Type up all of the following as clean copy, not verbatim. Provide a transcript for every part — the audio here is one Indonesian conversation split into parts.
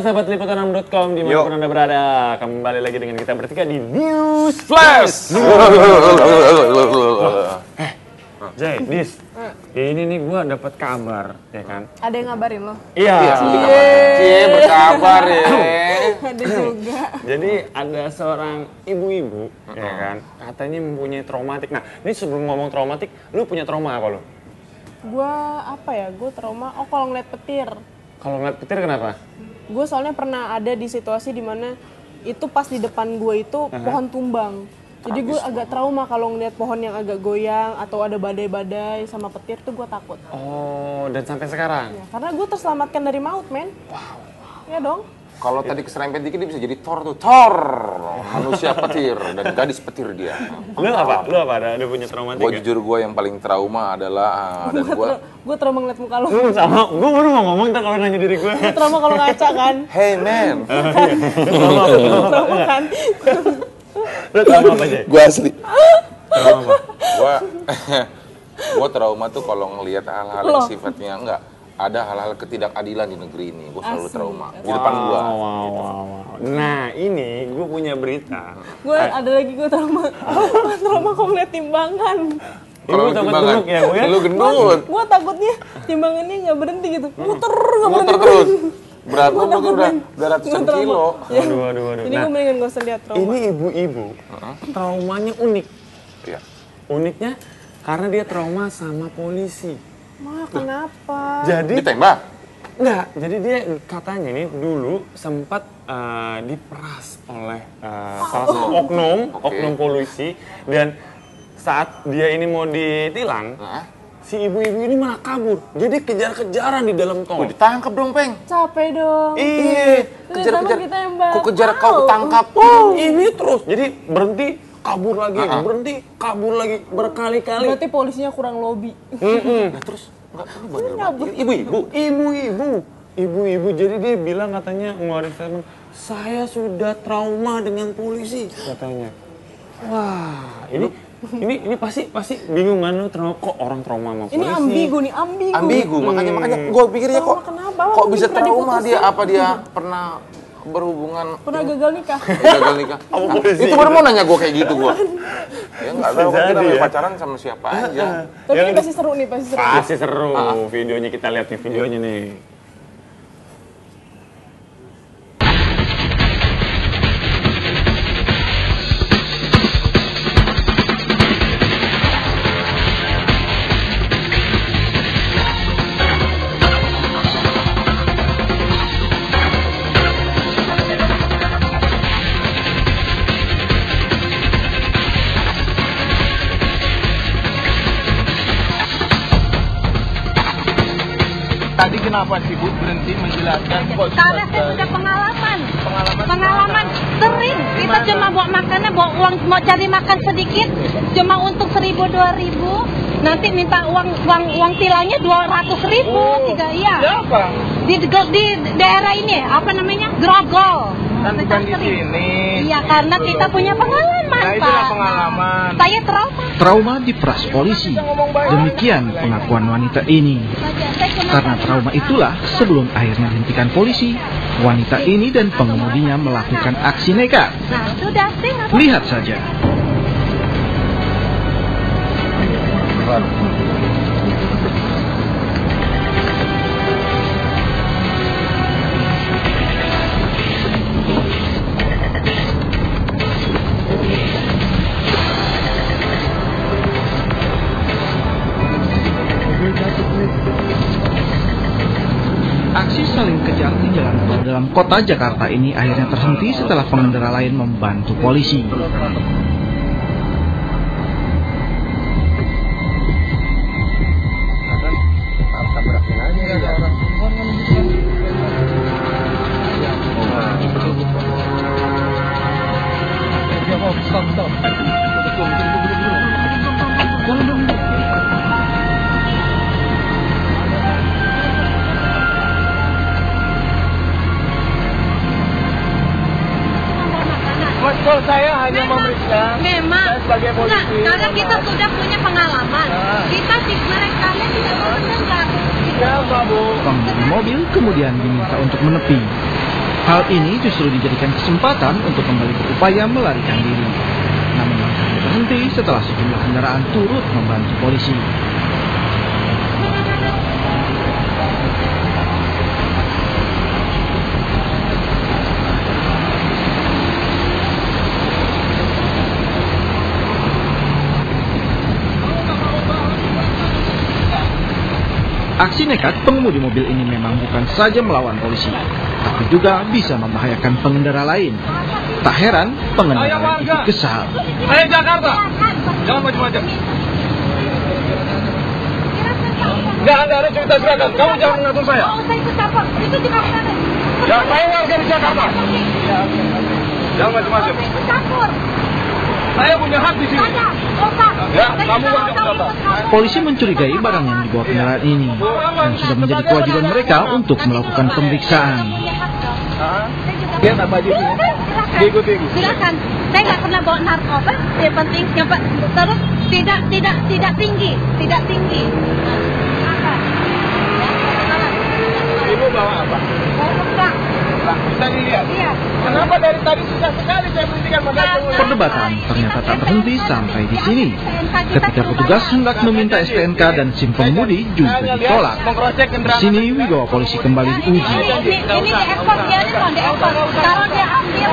sahabat liputan6.com dimanapun Anda berada. Kembali lagi dengan kita bertiga di News Flash. Jay, Dis, ini nih gue dapat kabar, ya kan? Ada yang ngabarin lo? Iya. Cie, berkabar ya. Ada juga. Jadi ada seorang ibu-ibu, ya kan? Katanya mempunyai traumatik. Nah, ini sebelum ngomong traumatik, lu punya trauma apa lu? Gue trauma, kalau ngeliat petir. Kalau ngeliat petir kenapa? Gue soalnya pernah ada di situasi dimana itu pas di depan gue itu pohon tumbang. Jadi gue agak trauma kalau ngeliat pohon yang agak goyang atau ada badai-badai sama petir tuh gue takut. Oh, dan sampai sekarang? Ya, karena gue terselamatkan dari maut, men. Wow. Ya dong. Kalau tadi keserempet dikit dia bisa jadi Thor tuh. Thor, manusia petir dan gadis petir dia. Lu apa? Lu apa? Ada punya traumatik? Gue jujur gue yang paling trauma adalah dan gue trauma ngeliat muka lo. Sama, gue baru mau ngomong ntar kalau nanya diri gue. Gue trauma kalau ngaca kan. Hey man. Trauma kan. Lu trauma apa aja? Gue asli. Trauma apa? Gue trauma tuh kalau ngelihat hal-hal yang sifatnya enggak. Ada hal-hal ketidakadilan di negeri ini, gue selalu trauma. Di depan gue. Wow. Nah, ini gue punya berita. Gue ada lagi gue trauma. Trauma kalau ngeliat timbangan. Ibu takut gendut ya, Bu ya? Lu gendut. Gue takutnya timbangannya nggak berhenti gitu. Muter nggak berhenti. Muter terus. Berat lu mungkin udah ratusan kilo. Waduh. Ini gue mendingan gak usah lihat trauma. Ini ibu-ibu, traumanya unik. Iya. Uniknya karena dia trauma sama polisi. Ma, kenapa? Jadi Ditembak? enggak, jadi dia katanya nih dulu sempat diperas oleh salah satu oknum polisi, dan saat dia ini mau ditilang, si ibu-ibu ini malah kabur. Jadi kejar-kejaran di dalam tol. Ditangkap dong, Peng. Capek dong. Iya, Kejar-kejar. Ditembak. Kok kejar kau tangkap? Ini terus. Jadi berhenti, kabur lagi, berhenti, kabur lagi berkali-kali. Berarti polisinya kurang lobby. Nah, terus enggak Ibu-ibu, jadi dia bilang katanya ngeluarin statement, saya sudah trauma dengan polisi katanya. Wah, ini pasti bingung kan lu trauma, kok orang trauma sama polisi? Ini ambigu, makanya gue pikirnya kok kenapa? kok bisa Pernah trauma diputusin. dia, apa dia pernah berhubungan gagal nikah. Nah, itu baru mau nanya gue kayak gitu gue. Ya nggak tahu kan kita pacaran sama siapa aja. Tapi ini pasti seru nih, Pasti seru. Videonya kita lihat nih, videonya nih. Tadi kenapa sih Bu berhenti menjelaskan? Karena saya sudah pengalaman sering. Kita cuma bawa makannya, bawa uang, mau cari makan sedikit, cuma untuk 1.000-2.000. Nanti minta uang tilangnya 200.000, iya. Siapa? Di daerah ini, apa namanya? Grogol. Kan bukan di sini. Iya, karena kita punya pengalaman, Nah, Pak. itulah pengalaman. Saya trauma. Trauma diperas polisi. Demikian pengakuan wanita ini. Karena trauma itulah sebelum akhirnya dihentikan polisi, wanita ini dan pengemudinya melakukan aksi nekat. Nah, sudah sih. Lihat saja. Aksi saling kejar di jalan tol dalam kota Jakarta ini akhirnya terhenti setelah pengendara lain membantu polisi. Betul, saya hanya memeriksa. Memang. Sebagai polisi. Nah, karena kita sudah punya pengalaman. Kita mereka tidak mau mendengar. Siapa Bu? Pengemudi mobil kemudian diminta untuk menepi. Hal ini justru dijadikan kesempatan untuk kembali berupaya melarikan diri. Namun langkahnya berhenti setelah sejumlah kendaraan turut membantu polisi. Aksi nekat pengemudi mobil ini memang bukan saja melawan polisi, tapi juga bisa membahayakan pengendara lain. Tak heran, pengendara ikut kesal. Saya Jakarta. Jangan macam-macam. Nggak ada cerita gerakan. Kamu jangan mengatur saya. Saya ikut campur. Itu juga ada. Ya, saya warga di Jakarta. Jangan macam-macam. Ikut campur. Saya punya hak di sini. Ya, kamu warga Jakarta. Polisi mencurigai barang yang dibawa kendaraan ini dan sudah menjadi kewajiban mereka untuk melakukan pemeriksaan. Lihat apa aja ini? Ikuti. Silakan. Saya nggak pernah bawa narkoba. Yang penting terus tidak tinggi. Ibu bawa apa? Enggak. Bisa dilihat. Iya. Kenapa dari tadi susah sekali saya berhentikan mobil? Perdebatan ternyata tak berhenti sampai di sini. Ketika petugas hendak meminta STNK dan SIM pengemudi juga ditolak. Di sini wibawa polisi kembali diuji. Ini diekspor dia nih, diekspor. Kalau dia ambil,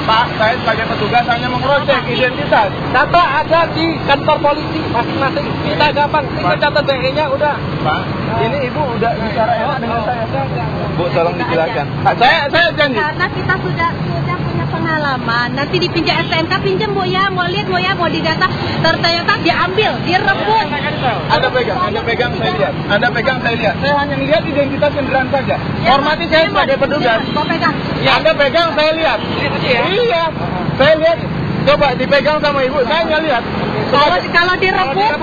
Pak, saya sebagai petugas hanya mengecek identitas. Data ada di kantor polisi masing-masing. Kita gampang, kita catat DE-nya udah. Pak, ini ibu udah bicara enak dengan saya. Bu, tolong dijelaskan. Saya janji. karena kita sudah punya pengalaman. Nanti dipinjam STNK, pinjam Bu ya, mau lihat Bu ya, mau didata. Ternyata diambil, direbut. Anda pegang, saya lihat. Anda pegang, saya lihat. Saya hanya lihat identitas kendaraan saja. Hormati saya sebagai petugas. Mau pegang. Ya, Anda pegang, saya lihat. Iya, saya lihat. Coba dipegang sama ibu, saya nggak lihat. Kalau direbut,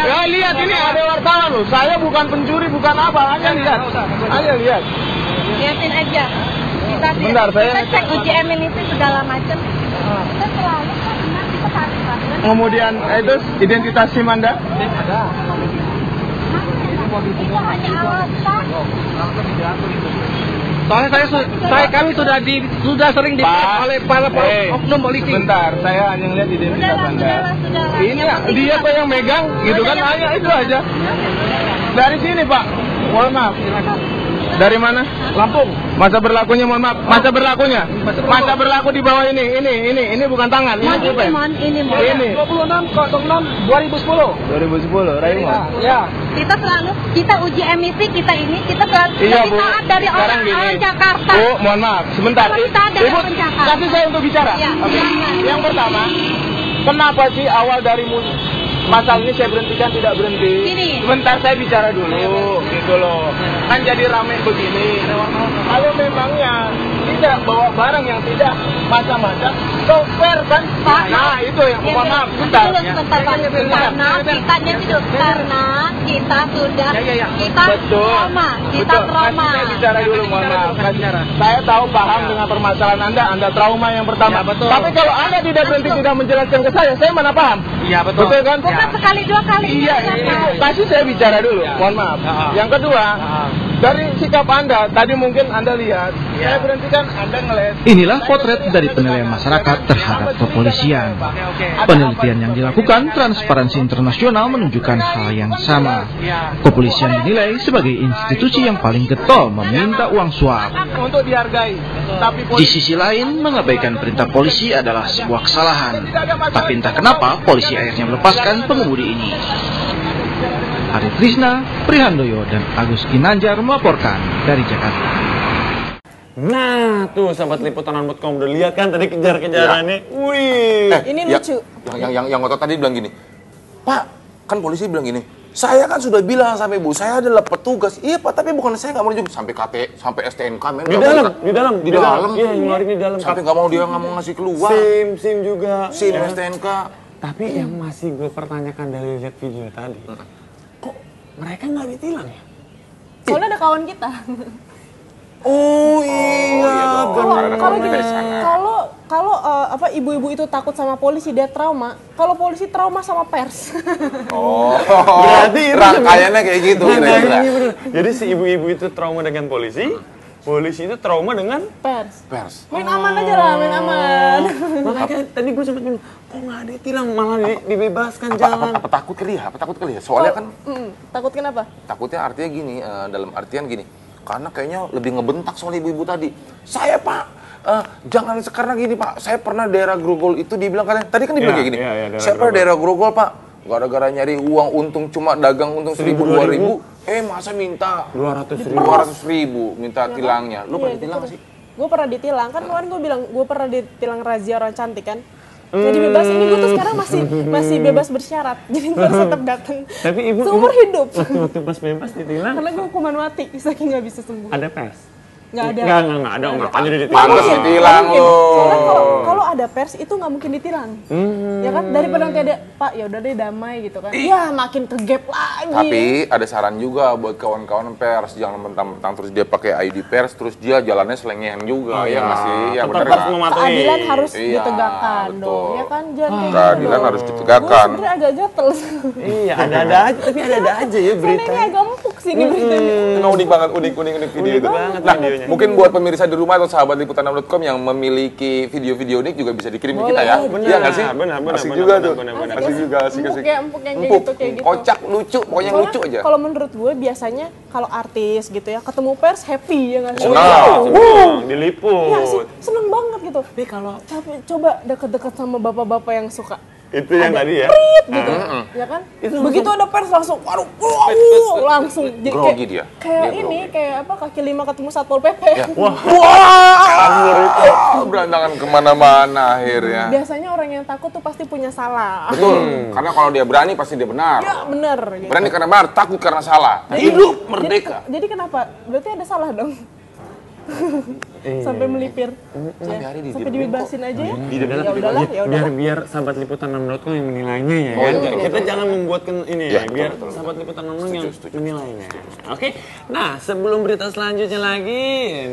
Ya lihat, ini ada wartawan loh. Saya bukan pencuri, bukan apa. Hanya lihat. lihatin aja. Kita Bentar, kita cek uji emisi segala macam. Kita selalu kita cari. Kemudian itu identitas SIM Anda? Itu hanya alasan. Soalnya kami sudah sering dipecat oleh para oknum polisi. Sebentar, saya hanya ngeliat identitas Anda. Sudahlah. Ini dia kok yang megang, gitu kan? Hanya itu aja. Dari sini Pak, mohon maaf. Dari mana? Lampung. Masa berlakunya, mohon maaf. Masa berlakunya di bawah ini bukan tangan. Ini apa? Ini. 26/06/2010. 2010, Raymond. Ya. Kita uji emisi kita selalu Iya, Bu. taat dari Sekarang orang gini. Jakarta. Bu, mohon maaf, sebentar. Kalau kita ada Ibu, orang Jakarta. kasih saya untuk bicara. Iya, Oke. silakan. Yang pertama, kenapa sih awal dari masalah ini saya berhentikan tidak berhenti? Gini. Sebentar saya bicara dulu, gitu loh. Kan jadi rame begini. Kalau memangnya tidak bawa barang yang tidak macam-macam, so fair kan? Pak. Nah, itu yang mohon maaf, sebentar. Sebentar, Pak. Karena kita sudah kita Betul. trauma, kita Betul. trauma. Kasih saya bicara dulu, mohon maaf. Saya tahu paham dengan permasalahan Anda trauma yang pertama. betul. Tapi kalau Anda tidak berhenti tidak menjelaskan ke saya mana paham? Iya, betul. Betul kan? Bukan sekali dua kali. Iya, Ibu, kasih saya bicara dulu. Mohon maaf. Yang kedua, dari sikap Anda, tadi mungkin Anda lihat, saya berhentikan, Anda ngelihat. Inilah potret dari penilaian masyarakat terhadap kepolisian. Penelitian yang dilakukan Transparansi Internasional menunjukkan hal yang sama. Kepolisian dinilai sebagai institusi yang paling getol meminta uang suap. Untuk dihargai. Tapi Di sisi lain, mengabaikan perintah polisi adalah sebuah kesalahan. Tapi entah kenapa polisi akhirnya melepaskan pengemudi ini. Hari Trisna, Prihandoyo, dan Agus Ginanjar melaporkan dari Jakarta. Nah, tuh sahabat liputan.com udah lihat kan tadi kejar-kejarannya. Wih. Ini Ya, lucu. Yang ngotot tadi bilang gini, Pak, kan polisi bilang gini, saya kan sudah bilang sampai Bu, saya adalah petugas. Iya Pak, tapi bukan saya nggak mau juga sampai KT, sampai STNK. Men, Di dalam. Iya, ngeluarin di dalam. Sampai nggak mau dia nggak mau ngasih keluar. SIM juga. SIM Ya. STNK. Tapi yang masih gue pertanyakan dari lihat video tadi, kok mereka nggak ditilang ya? Soalnya ada kawan kita. Oh iya, Kalau gini, kalau apa ibu-ibu itu takut sama polisi, dia trauma. Kalau polisi trauma sama pers. Oh, Berarti itu rangkaiannya kayak gitu Nah, kira-kira. ini bener. Jadi si ibu-ibu itu trauma dengan polisi, polisi itu trauma dengan pers. Main aman aja lah, main aman. Makanya tadi gue sempat bilang, kok nggak ditilang, malah dibebaskan jalan. Apa takut kali ya? Soalnya kan Takut kenapa? takutnya artinya gini, dalam artian gini, karena kayaknya lebih ngebentak soal ibu-ibu tadi. Saya Pak, jangan sekarang gini Pak, saya pernah daerah Grogol itu dibilang kalian, tadi kan dibilang kayak gini, saya pernah daerah Grogol Pak, gara-gara nyari uang untung cuma dagang untung 1.000-2.000, masa minta 200.000 minta tilangnya. Lu pernah ditilang sih? Gue pernah ditilang, kan kemarin gue bilang gue pernah ditilang razia orang cantik kan. Jadi bebas ini gue tuh sekarang masih bebas bersyarat, jadi gue harus tetap datang. Tapi ibu seumur hidup. Waktu pas bebas ditilang, Karena gue hukuman mati, saking nggak bisa sembuh. ada pers? Nggak ada. Nggak ada, makanya dia ditilang. Pantes ditilang lo. Soalnya kalau ada pers itu nggak mungkin ditilang. Ya kan, daripada nanti ada, Pak ya udah deh damai gitu kan. Ya makin kegap lagi. Tapi ada saran juga buat kawan-kawan pers, jangan mentang-mentang terus dia pakai ID pers, terus dia jalannya selengean juga, ya nggak sih? Ya Tetap bener harus nggak? mematuhi. Keadilan harus Iya, ditegakkan betul. dong, ya kan? Jangan kayak gitu Keadilan dong. harus ditegakkan. Gue sebenernya agak gatel. Iya, ada aja, tapi ada aja ya Karena berita. ini agak empuk sih ini beritanya. Nah, unik banget, unik video itu. banget Nah, videonya. mungkin buat pemirsa di rumah atau sahabat liputan6.com yang memiliki video-video unik juga bisa dikirim ke kita ya. Benar, Iya nggak sih? benar, Asik benar, juga benar, tuh. benar, benar. Asik juga, asik. Empuk yang kayak Empuk, gitu. kocak, lucu, pokoknya Soalnya lucu aja. kalau menurut gue biasanya kalau artis gitu ya ketemu pers happy ya nggak sih? Senang, diliput. Ya sih, seneng banget gitu. Tapi kalau Tapi coba deket-deket sama bapak-bapak yang suka itu yang tadi ya. gitu, ya kan? Begitu ada pers langsung, waduh, langsung. Jadi Grogi dia. Kayak Dia ini, grogi. kayak apa? Kaki lima ketemu Satpol PP. Wah, berantakan kemana-mana akhirnya. Biasanya orang yang takut tuh pasti punya salah. Betul, karena kalau dia berani pasti dia benar. Ya bener. Gitu. Berani karena benar, takut karena salah. Hidup merdeka. Jadi kenapa? Berarti ada salah dong. Sampai melipir. Sampai hari Sampai dibebasin aja ya. Ya udahlah. biar sahabat liputan 6.com yang menilainya ya kan. Kita jangan membuatkan ini ya, biar sahabat liputan 6.com yang menilainya. Oke. Nah, sebelum berita selanjutnya lagi,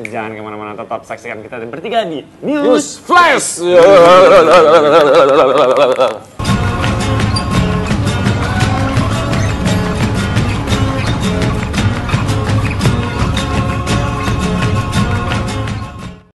jangan kemana-mana, tetap saksikan kita bertiga di News Flash.